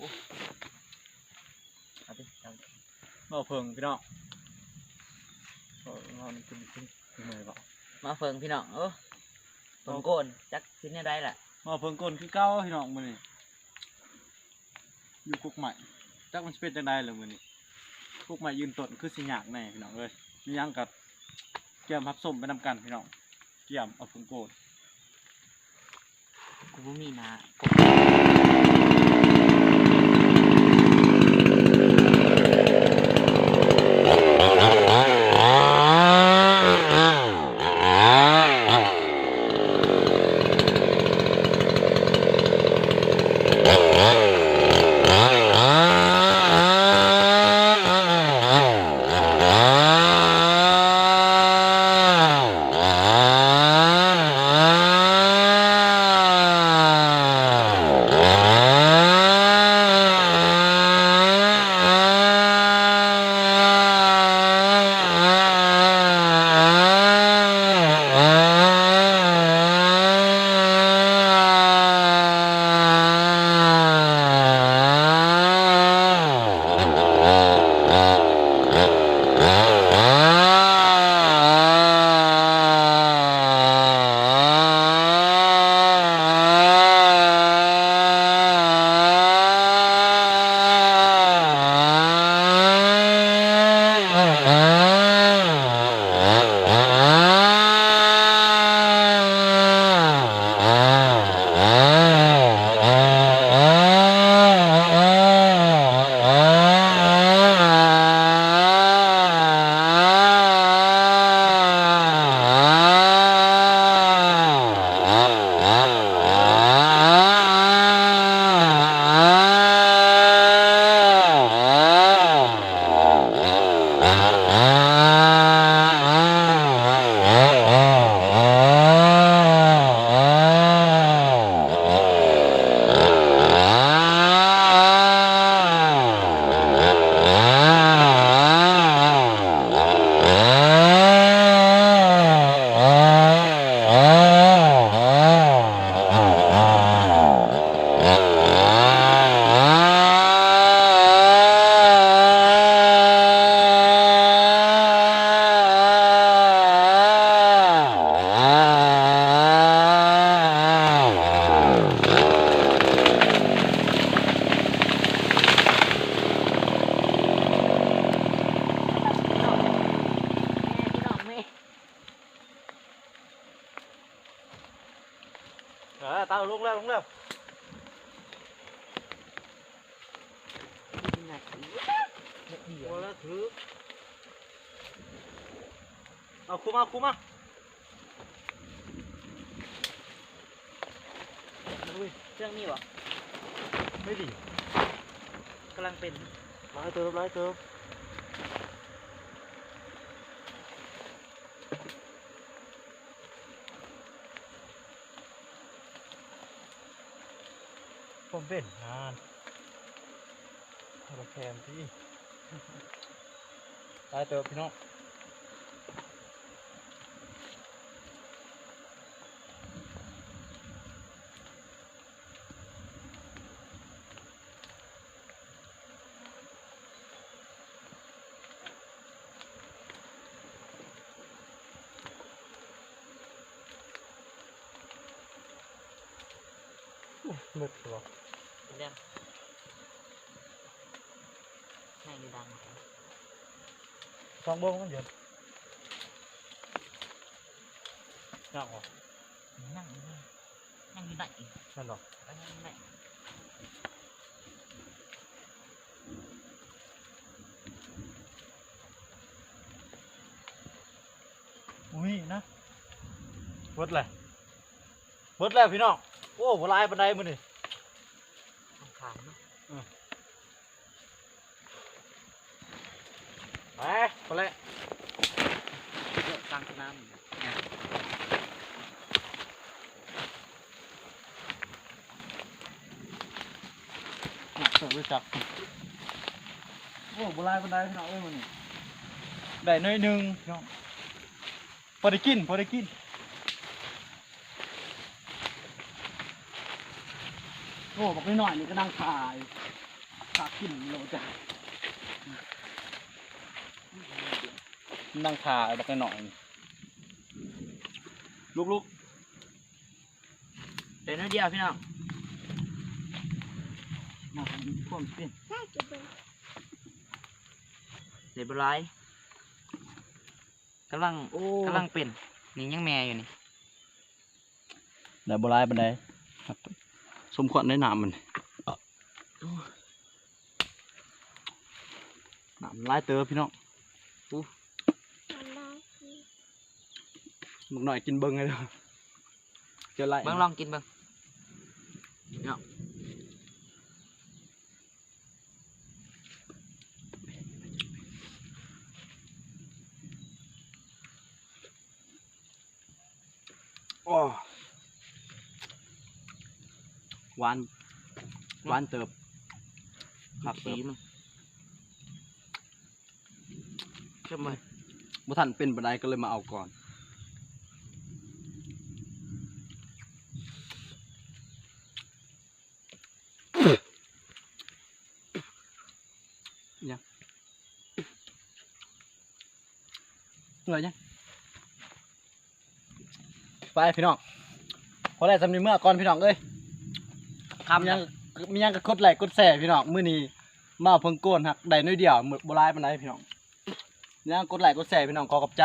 เอาดิเอามาเพิ่งพี่น้องนอนกินมือก่อนมาเฟิงพี่น้องเฟิงโกนจักชิ้นได้แหละมาเพิ่งก้นคือเก้าพี่น้องมื้อนี้อยู่กุกใหม่จักมันเป็นจังได๋ล่ะมื้อนี้กุกใหม่ยืนต้นคือสิยากแน่พี่น้องเอ้ยมีหยังกับเกี่ยมพับส้มไปนำกันพี่น้องเกี่ยมเอาเพิ่งโกนกูบ่มีนะตาลงแล้วไหนโอ้แล้วถือเอาคุมาเครื่องนี้วะไม่ดีกำลังเป็นร้อยเติมผมเป็นงานเราแคมที่ตายเติมพี่น้องมืดหรอเป็นเรื่องแม่งดังสองโมงมันเย็นนั่งเหรอนั่งอยู่ไหนนั่นหรอนั่งอยู่ไหนอุ้ยนะเบิดแล้วพี่น้องโอ้โหลายบันไดมือนี่ขางเนาะไปเลยเยอะกลางน้ำเสิร์ฟด้วยจักโอ้โหลายบันไดพี่น้องมือนี่ได้น้อยหนึ่งพี่น้องพอได้กินโอ้บอกไม่หน่อยนี่ก็นั่งขาย ขาขึ้นโลจ้ะนั่งขาบักหน่อยลุก เดี๋ยวน้อยเดียวพี่น้อง ๆมาพ่วงเป็น เดี๋ยวบลายกำลัง โอ้ กำลังเป็นนี่ยังแม่อยู่นี่ ได้บ่ร้ายปานใดครับสมควรได้น้ำมันน้ำลายเตอพี่น้องมึงหน่อยกินเบิ้งเลยเด้อเจอไร เบิ่งลองกินเบิ่งเนาะ โอ้หวานเติบครับเติ สี บ มันเข้มเลย บ่ทันเป็นปานใดก็เลยมาเอาก่อนยังเหนื่อยยังไปพี่น้องพอได้สำนีเมื่อก่อนพี่น้องเอ้ย คำ ยั ยัง ง มียังก็กดไลค์กดแชร์พี่น้องมื้อนี้มาเอาเพิ่งโกนฮักได้น้อยเดียวบ่หลายปานใดพี่น้องยังกดไลค์กดแชร์พี่น้องขอขอบใจ